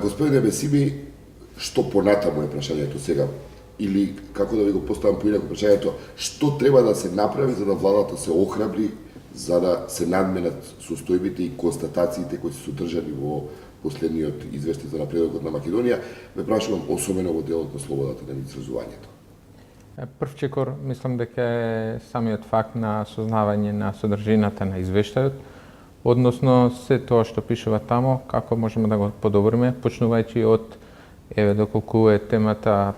Господине Бесими, што понатаму е прашањето сега? Или, како да ви го поставам поинаку прашањето, што треба да се направи за да владата се охрабри, за да се надменат состојбите и констатациите кои се содржани во последниот извештај за напредокот на Македонија, ме прашувам особено во делот на слободата на изразувањето. Прв чекор, мислам дека е самиот факт на сознавање на содржината на извештајот, односно се тоа што пишува тамо, како можеме да го подобриме, почнувајќи од доколку е темата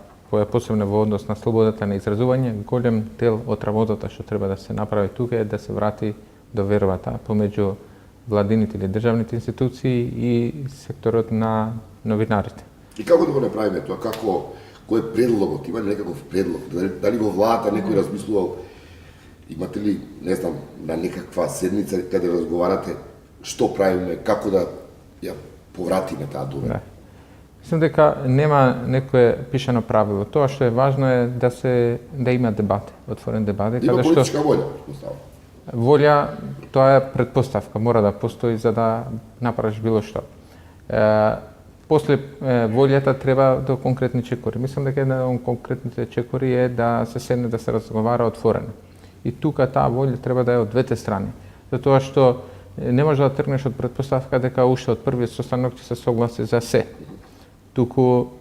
посебно во однос на слободата на изразување, голем дел од работата што треба да се направи тука е да се врати довербата помеѓу владините или државните институции и секторот на новинарите. И како да го направиме тоа? Кој е предлогот? Има ли некаков предлог? Дали во владата некој размислувал? Имате ли, не знам, на некаква седница каде разговарате што правиме, како да ја повратиме таа доверба? Да. Мислам дека нема некое пишано правило. Тоа што е важно е да има дебат, отворен дебат. Има политичка волја, поставам. Волја, тоа е предпоставка, мора да постои за да направиш било што. После волјата треба до конкретни чекори. Мислам дека една од конкретните чекори е да се седне да се разговара отворено. И тука таа волја треба да е од двете страни. Затоа што не може да тргнеш од предпоставка дека уште од првиот состанок ќе се согласи за се. Туку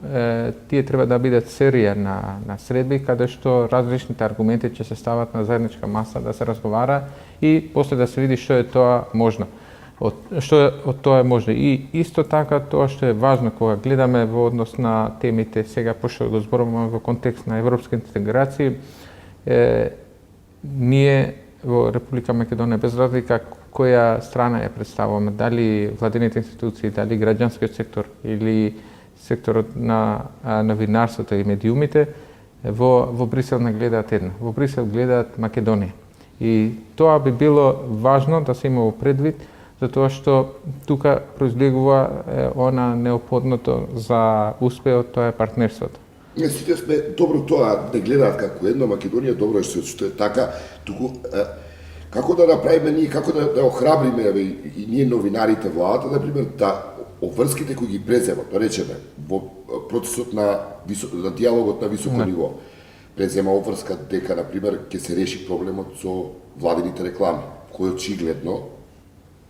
тие треба да бидат серија на средби каде што различните аргументи ќе се стават на заедничка маса да се разговара и после да се види што е тоа можно. Што од тоа е можно. И исто така тоа што е важно кога гледаме во однос на темите сега пошто го зборуваме во контекст на европска интеграција, ние во Република Македонија без разлика која страна ја представуваме, дали владините институции, дали граѓанскиот сектор или секторот на новинарството и медиумите, во Брисел не гледаат една. Во Брисел гледаат Македонија. И тоа би било важно да се има во предвид, затоа што тука произлегува она неопходното за успеот, тоа е партнерството. Не, сите сме добро тоа, не гледаат како едно, Македонија добро е што е така, туку како да направиме ние, како да охрабриме и ние новинарите владата, например, да обврските кои ги преземат, да речеме, во процесот на диалогот на високо ниво, презема обврска дека, например, ќе се реши проблемот со владините реклами, кој очигледно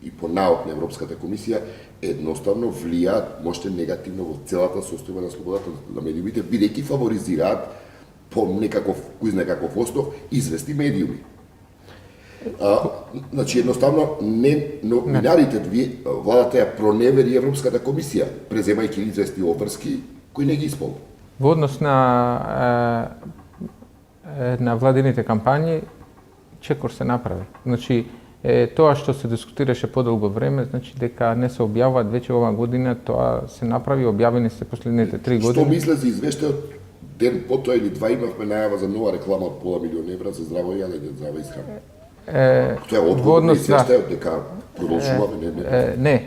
и по наод на Европската комисија едноставно влијаат можете негативно во целата состојба на слободата на медиумите, бидејќи фаворизираат по некаков, кој знае каков основ, известни медиуми. Значи, едноставно, новинарите, владата ја проневери Европската комисија, преземајќи известни обврски кои не ги исполни. Во однос на владините кампањи, чекор се направи. Значи, тоа што се дискутираше подолго време, значи дека не се објавуваат веќе оваа година, тоа се направи, објавени се последните 3 години. Што мисле за извештајот? Ден потоа или два имавме најава за нова реклама од $500,000 евра за здраво јадење, здрава исхрана. Тоа е одговор на извештајот дека продолжуваме,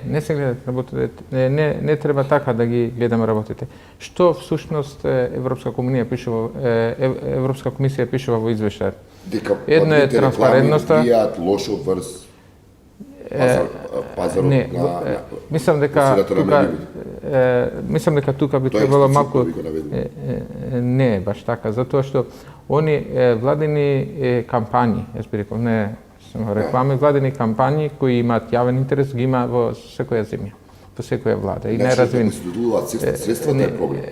не се гледат работите, не треба така да ги гледаме работите. Што всушност Европска комисија пишува во извештајот? Едно е транспарентноста. Дека лошо врз пазарот на мислам дека тука би требало малку не е баш така, затоа што они владини кампањи, јас би рекол, не само реклами, владини кампањи кои имаат јавен интерес ги има во секоја земја, во секоја влада и најразвени. Средствата е проблем.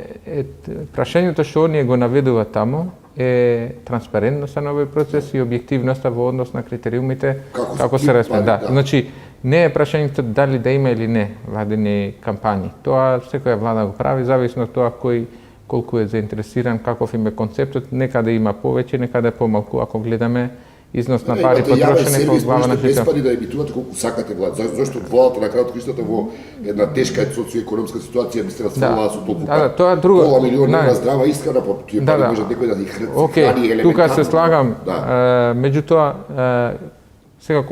Прашањето што оние го наведуваат тамо е транспарентноста на овој процес и објективноста во однос на критериумите како се распределуваат. Да. Значи, не е прашањето дали да има или не владини кампањи. Тоа секоја влада го прави, зависно од тоа колку е заинтересиран, каков им е концептот, некаде има повеќе, некаде помалку, ако гледаме износ на пари потрошени по глава на без пари да емитувате колку сакате влада. Зашто владата на крајот криштата во една тешка социоекономска ситуација би се расфрлала со толку пари. Тоа друго. $500,000 здрава исхрана, тие пари може некој да ги храни елементарно. Тука се слагам. Меѓутоа, сега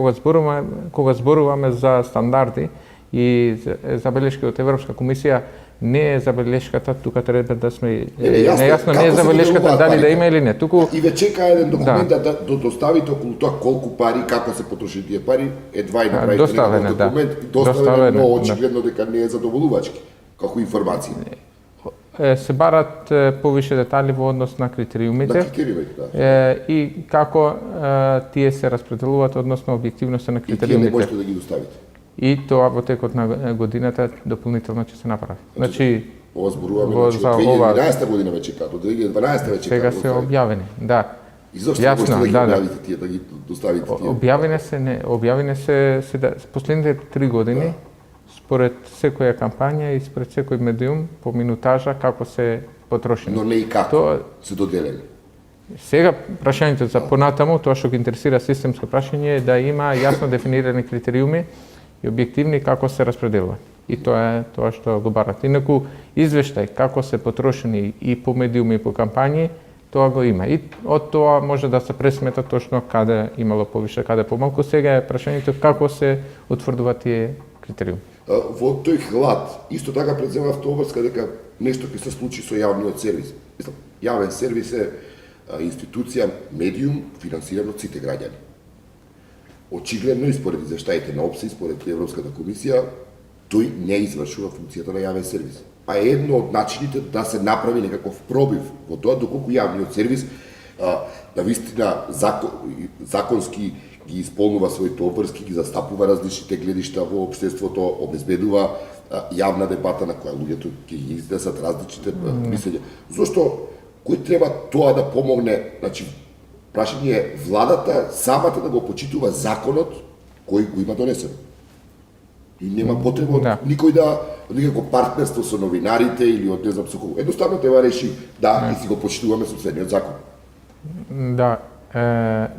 кога зборуваме за стандарди и забелешки од Европска комисија, не е забелешката, тука треба да сме нејасно, не е забелешката дали да има или не. Туку и ве чека еден документ да доставите околу тоа колку пари, како се потроши тие пари, едва и направите некој документ, доставено, но очигледно дека не е задоволувачки. како информација. Се барат повише детали во однос на критериумите. На критериумите, да. И како тие се распределуваат односно објективноста на И тие не критериумите. можете да ги доставите. И тоа во текот на годината дополнително ќе се направи. Значи, Ова зборуваме во- значи, за од ова- 2011 година веќе како, до 2012 веќе сега како. се објавени. Да. И зошто Јасно, можете да ги да, да. објавите тие, да ги доставите тие? Објавени се последните 3 години, според секоја кампања и според секој медиум по минутажа како се потрошени. Но не и како Тоа- се доделени. Сега прашањето за понатаму, тоа што ги интересира системско прашање е да има јасно дефинирани критериуми и објективни како се распределува. И тоа е тоа што го барат. Инаку извештај како се потрошени и по медиуми и по кампањи, тоа го има. И од тоа може да се пресмета точно каде имало повише, каде помалку. Сега е прашањето како се утврдуваат тие критериуми. Во тој хлад, исто така предземав тоа врска дека нешто ќе се случи со јавниот сервис. Мислам, јавен сервис е институција, медиум, финансиран од сите граѓани. Очигледно и според извештаите на ОПСЕ и според Европската комисија, тој не извршува функцијата на јавен сервис. А е едно од начините да се направи некаков пробив во тоа доколку јавниот сервис на вистина законски ги исполнува своите обврски, ги застапува различните гледишта во општеството, обезбедува јавна дебата на која луѓето ќе ги изнесат различните мислења. Зошто кој треба тоа да помогне? Значи, прашање е владата самата да го почитува законот кој го има донесен. И нема потреба од Да. никој да никако партнерство со новинарите или од не знам со кого. Едноставно треба реши да и си го почитуваме собствениот закон. Да,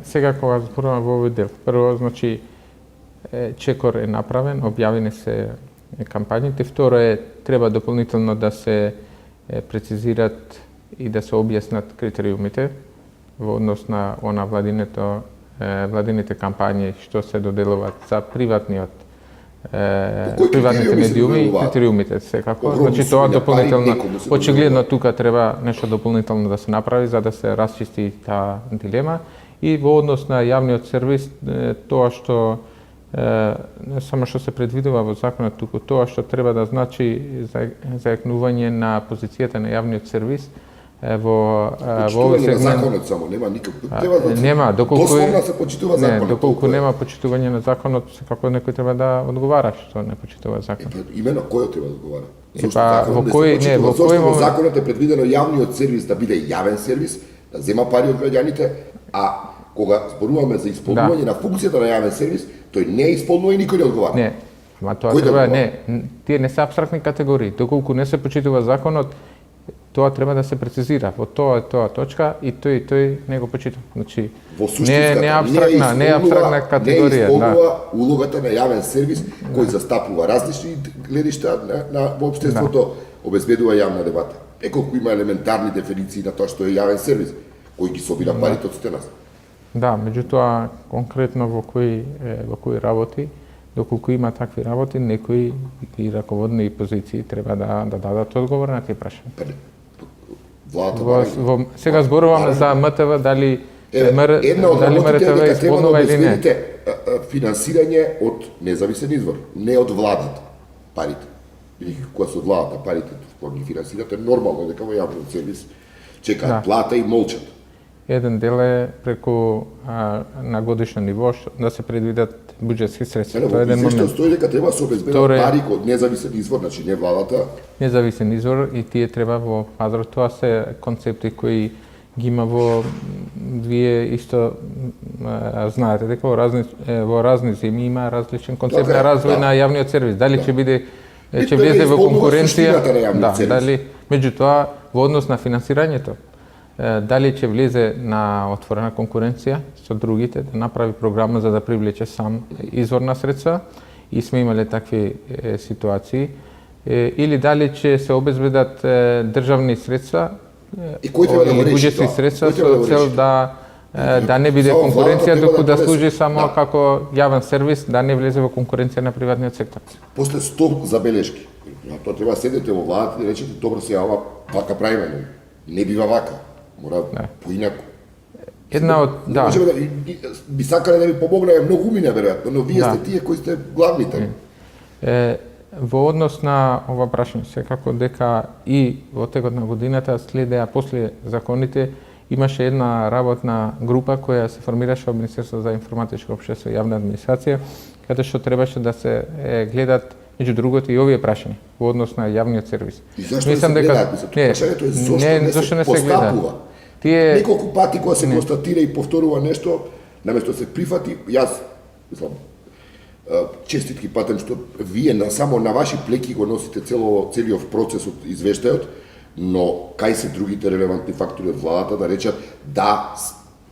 сега кога зборуваме во овој дел, прво, значи, чекор е направен, објавени се кампањите, второ е, треба дополнително да се прецизират и да се објаснат критериумите во однос на владините кампањи што се доделуваат за приватните критериуми се медиуми и доделуваат? критериумите секако. Огромни Значи тоа суми на пари, дополнително, некому се очигледно доделуваат. тука треба нешто дополнително да се направи за да се расчисти таа дилема и во однос на јавниот сервис тоа што не само што се предвидува во законот, туку тоа што треба да значи зајакнување на позицијата на јавниот сервис во овој Почитување на сегмент. законот само, нема никакво. Треба да Нема, доколку дословно се почитува не, законот. доколку толку е. нема почитување на законот, секако некој треба да одговара што не почитува закон. Имено кој треба да одговара? Зошто па, законот во не се кој- не, почитува? во Зошто кој во момент- законот е предвидено јавниот сервис да биде јавен сервис, да зема пари од граѓаните, а кога зборуваме за исполнување на функцијата на јавен сервис, тој не исполнува и никој не одговара. Не, ама тоа Кој да треба одговара? тие не се апстрактни категории. Доколку не се почитува законот, тоа треба да се прецизира. Во тоа точка и тој не го почитува. Значи Во суштинската не е апстрактна категорија, не да. исполнува улогата на јавен сервис кој застапува различни гледишта во општеството, обезбедува јавна дебата. Колку има елементарни дефиниции на тоа што е јавен сервис, кој ги собира парите од сите нас. Да, меѓутоа конкретно во кои работи, доколку има такви работи, некои и раководни позиции треба да дадат одговор на тие прашања. Па не, владата Сега зборуваме за МТВ, дали една од дали работите МРТВ дека треба да исполнува или не. обезбедите финансирање од независен извор, не од владата парите. Бидејќи кога се од владата парите кога ги финансирате, нормално е дека во јавниот сервис чекаат Да. плата и молчат. Еден дел е преку на годишно ниво да се предвидат буџетски средства. Тоа е Во еден извештај момент. стои дека треба да се обезбедат Второ е- пари од независен извор, значи не владата. Независен извор и тие треба во пазарот. Тоа се концепти кои ги има во вие исто знаете дека во разни земји има различен концепт Така е, на развој да. на јавниот сервис. Дали ќе биде ќе Битно е да влезе во исполнува конкуренција, суштината на јавниот сервис. дали меѓутоа во однос на финансирањето дали ќе влезе на отворена конкуренција со другите, да направи програма за да привлече сам извор на средства и сме имале такви ситуации, или дали ќе се обезбедат државни средства И кој треба да го или реши буџетски тоа? средства Кој треба да со го цел реши? да не биде Само конкуренција, владата доку треба да да служи донесе. само Да. како јавен сервис, да не влезе во конкуренција на приватниот сектор. После 100 забелешки. Тоа треба да седете во владата и речете добро сега ова вака правиме, не бива вака. Мора поинаку. Една од Не да, можеме би сакале да ви помогнеме многу умине веројатно, но вие Да. сте тие кои сте главните. Во однос на ова прашање, секако дека и во текот на годината, следеа после законите, имаше една работна група која се формираше од Министерството за информатичко општество и јавна администрација, каде што требаше да се гледат меѓу другото и овие прашања во однос на јавниот сервис. И зашто не се гледаат? Прашањето е зашто не се постапува? Неколку пати кога се констатира и повторува нешто, наместо се прифати, јас мислам, честитки патем што вие само на ваши плеки го носите целиот процес од извештајот, но кај се другите релевантни фактори од владата да речат да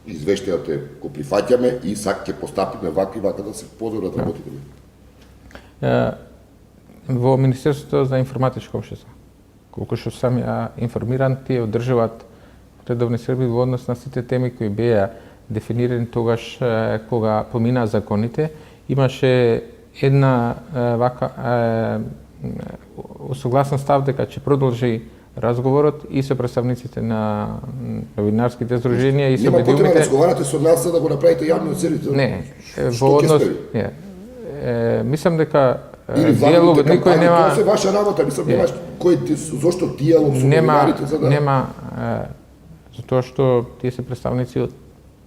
извештајот го прифаќаме и ќе постапиме вака и вака да се подобрат работите. Во Министерството за информатичко општество, колку што сам ја информиран, тие одржуваат редовни средби во однос на сите теми кои беа дефинирани тогаш кога поминаа законите. Имаше една вака согласен став дека ќе продолжи разговорот и со представниците на новинарските здруженија и со медиумите. Нема потреба да разговарате со нас да го направите јавниот сервис. Не, во однос мислам дека диалогот никој нема. Тоа е ваша работа, мислам немаш зошто диалог со новинарите за да нема затоа што тие се представници од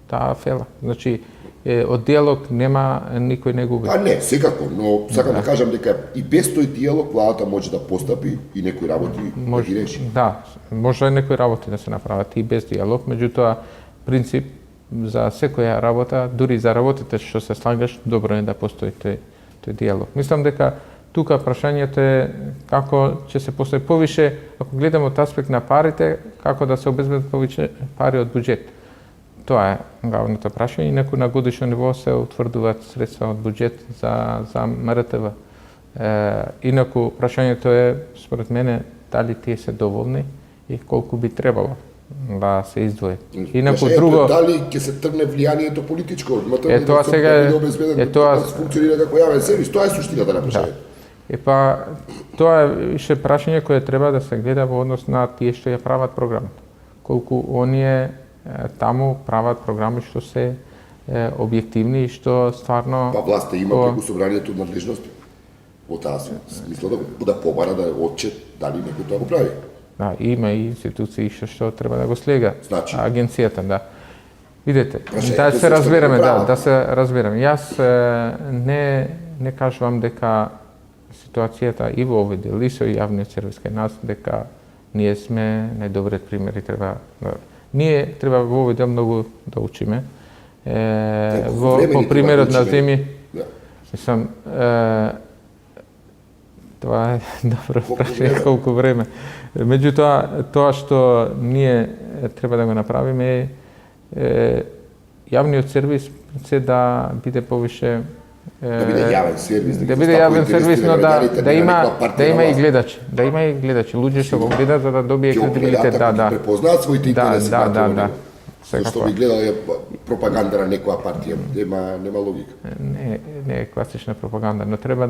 таа фела. Значи од диалог нема, никој не губи. Не, секако, но сакам да кажам дека и без тој диалог владата може да постапи и некои работи да ги реши. Да, може некои работи да се направат и без диалог, меѓутоа принцип за секоја работа, дури за работите што се слагаш, добро е да постои тој диалог. Мислам дека тука прашањето е како ќе се постои повише, ако гледаме од аспект на парите, како да се обезбедат повеќе пари од буџет. Тоа е главното прашање, инаку на годишно ниво се утврдуваат средства од буџет за МРТВ. Инаку прашањето е, според мене, дали тие се доволни и колку би требало да се издвои. Инаку друго дали ќе се тргне влијанието политичко, тоа сега тоа функционира како јавен сервис, тоа е суштината на прашањето. Тоа е више прашање кое треба да се гледа во однос на тие што ја прават програмот. Колку оние таму прават програми што се објективни и што стварно власта има преку собранието надлежности. Во таа смисла да побара да отчет дали некој тоа го прави. Да, има и институции што треба да го слега. Значи, агенцијата, да. Видете, да се разбереме, да се разбереме. Јас не кажувам дека ситуацијата и во овој дел и со јавниот сервис кај нас дека ние сме најдобриот пример и ние треба во овој дел многу да учиме. По примерот на Земи, мислам, тоа е добро прашање колку време. Меѓутоа, тоа што ние треба да го направиме е јавниот сервис да биде повише да биде јавен сервис, но да има и гледачи, луѓе што го гледаат за да добие кредибилитет, да. Препознаат своите интереси. Да. Зашто би гледале пропаганда на некоја партија, нема логика. Не е класична пропаганда, но треба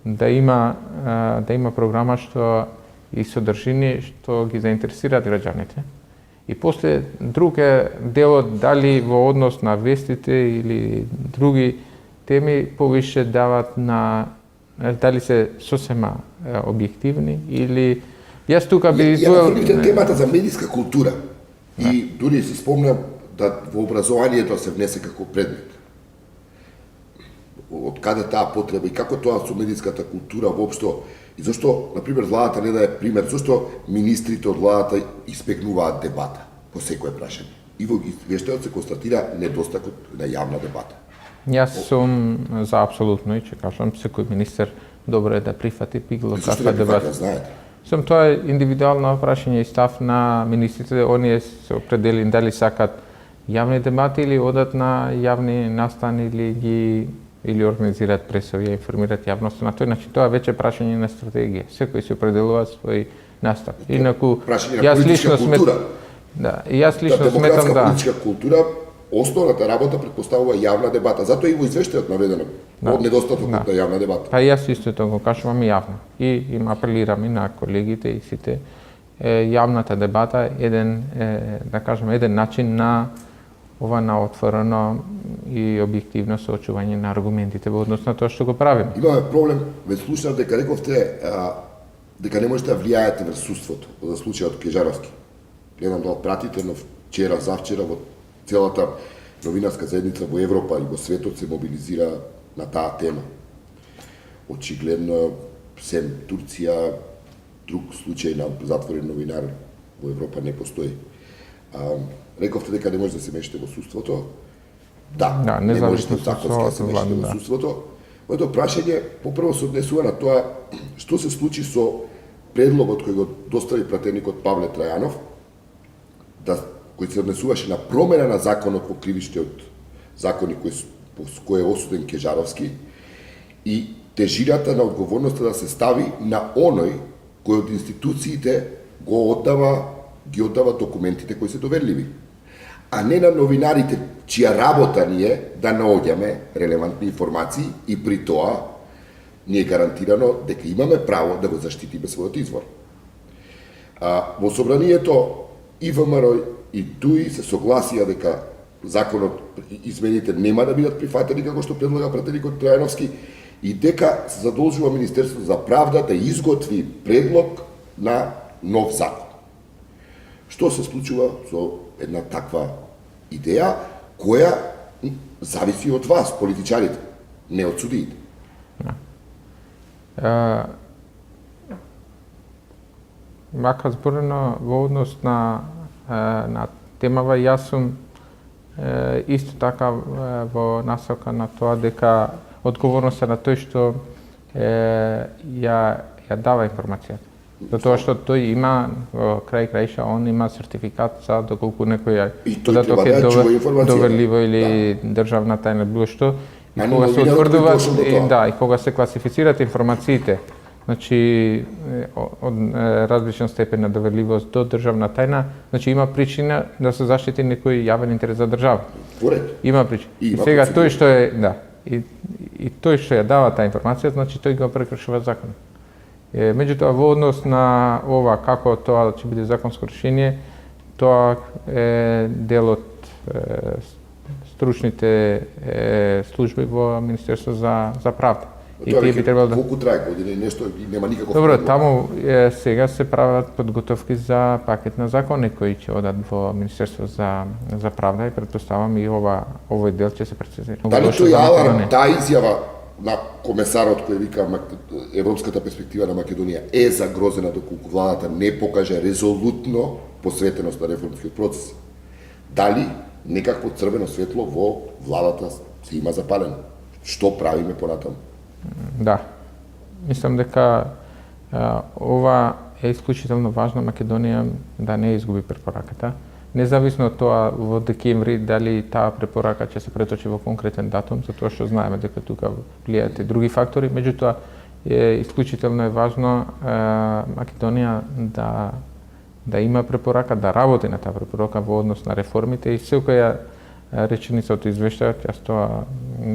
да има програма што и содржини што ги заинтересираат граѓаните. И после друг е делот дали во однос на вестите или други теми повише дават на дали се сосема објективни или јас тука би издвоил темата за медиска култура и дури се спомнам да во образованието се внесе како предмет. Од каде таа потреба и како тоа со медиската култура воопшто и зашто на пример владата не даде пример зашто министрите од владата испегнуваат дебата по секое прашање. И во извештајот се констатира недостатокот на јавна дебата. Јас сум за апсолутно и ќе кажам секој министер добро е да прифати било каква дебата. Сум тоа е индивидуално прашање и став на министрите, оние се определени дали сакат јавни дебати или одат на јавни настани или организираат пресови, информираат јавноста. На тој начин тоа веќе прашање на стратегија. Секој се определува свој настап. Инаку јас лично сметам демократска политичка култура, основната работа претпоставува јавна дебата. Затоа и во извештајот наведено од недостатокот на јавна дебата. Па јас исто тоа го кажувам и јавно. И им апелирам и на колегите и сите јавната дебата еден начин на ова на отворено и објективно соочување на аргументите во однос на тоа што го правиме. Имаме проблем, ве слушнав дека рековте дека не можете да влијаете врз судството за случајот Кежаровски. Не знам дали пратите, но вчера, завчера во целата новинарска заедница во Европа и во светот се мобилизира на таа тема. Очигледно, сем Турција, друг случај на затворен новинар во Европа не постои. Рековте дека не може да се мешате во судството. Да, не можете законски да се мешате во судството. Моето прашање попрво се однесува на тоа што се случи со предлогот кој го достави пратеникот Павле Трајанов, кој се однесуваше на промена на законот во кривичниот закони кој е осуден Кежаровски и тежината на одговорноста да се стави на оној кој од институциите ги оддава документите кои се доверливи, а не на новинарите чија работа ни е да наоѓаме релевантни информации и при тоа ни е гарантирано дека имаме право да го заштитиме својот извор. Во собранието и ВМРО и ДУИ се согласија дека законот, измените нема да бидат прифатени како што предлага пратеникот Трајановски и дека се задолжува Министерството за правда да изготви предлог на нов закон. Што се случува со една таква идеја која зависи од вас, политичарите, не од судиите? Вака зборено во однос на темава, јас сум исто така во насока на тоа дека одговорноста на тој што ја дава информацијата. Затоа што тој има крај краиша, он има сертификат за доколку некој податок е доверливо или државна тајна, било што. И кога се утврдува, и кога се класифицират информациите, значи од различен степен на доверливост до државна тајна, значи има причина да се заштити некој јавен интерес за држава. Има причина. И сега тој што и тој што ја дава таа информација, значи тој го прекршува законот. Меѓутоа, во однос на ова, како тоа ќе биде законско решение, тоа е дел од стручните служби во Министерство за правда. И тие би требало да... Колку трае години, нешто нема никаков... Добро, таму сега се прават подготовки за пакет на закони кои ќе одат во Министерство за правда и претпоставам и овој дел ќе се прецизира. Дали тој аларм, таа изјава на комесарот кој вика европската перспектива на Македонија е загрозена доколку владата не покаже резолутно посветеност на реформскиот процес? Дали некакво црвено светло во владата се има запалено? Што правиме понатаму? Да. Мислам дека ова е исклучително важно Македонија да не изгуби препораката. Независно од тоа во декември дали таа препорака ќе се преточи во конкретен датум, затоа што знаеме дека тука влијаат и други фактори, меѓутоа исклучително важно Македонија да има препорака, да работи на таа препорака во однос на реформите и секоја реченица од извештајот, јас тоа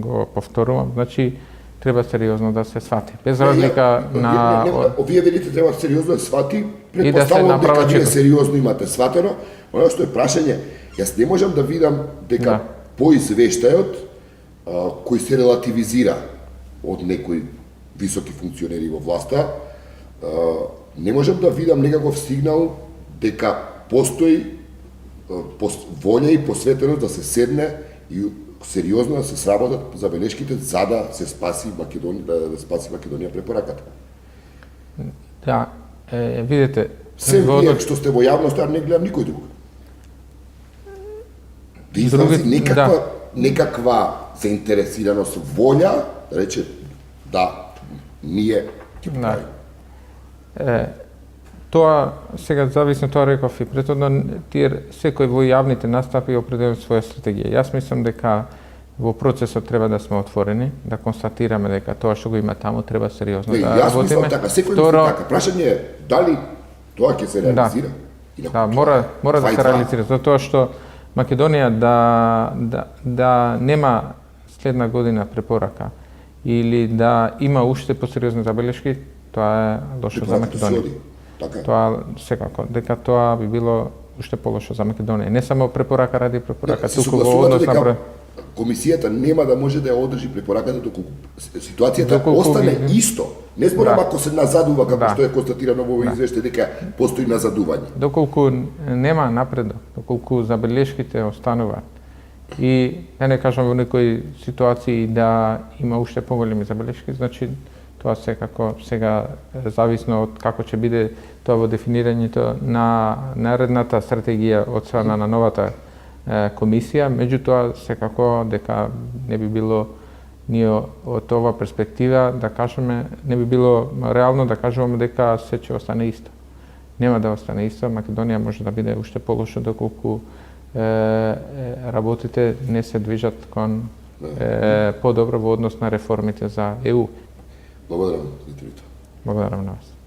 го повторувам, значи треба сериозно да се свати. Без разлика на... Овие велите треба сериозно да свати, предпоставувам дека вие сериозно имате сватено. Оно што е прашање, јас не можам да видам дека по извештајот кој се релативизира од некои високи функционери во власта, не можам да видам некаков сигнал дека постои волја и посветеност да се седне и сериозно да се сработат забелешките за да се спаси Македонија препораката. Да, видите, се вие што сте во јавноста, не гледам никој друг. Да изрази некаква заинтересираност, волја, да рече, ние ќе правиме. Тоа, сега зависно тоа реков и претhodно, секој во јавните настапи определува своја стратегија. Јас мислам дека во процесот треба да сме отворени, да констатираме дека тоа што го има таму треба сериозно да работиме. Јас мислам така, секој мисли така. Прашање е дали тоа ќе се реализира? Да, мора да се реализира, затоа што Македонија да нема следна година препорака или да има уште посериозни забелешки, тоа е лошо за Македонија. Така. Тоа секако, дека тоа би било уште полошо за Македонија. Не само препорака ради препорака, Се туку во согласувате однос на дека комисијата нема да може да ја одржи препораката доколку ситуацијата Доколку остане ги- исто. Не зборам Да. ако се назадува како Да. што е констатирано во овој извештај дека постои назадување. Доколку нема напредок, доколку забелешките остануваат и ја не кажам во некои ситуации да има уште поголеми забелешки, значи тоа секако сега зависно од како ќе биде тоа во дефинирањето на наредната стратегија од страна на новата комисија, меѓутоа секако дека не би било ние од ова перспектива да кажеме, не би било реално да кажуваме дека се ќе остане исто. Нема да остане исто, Македонија може да биде уште полошо доколку работите не се движат кон подобро во однос на реформите за ЕУ. Благодарам за интервјуто. Благодарам на вас.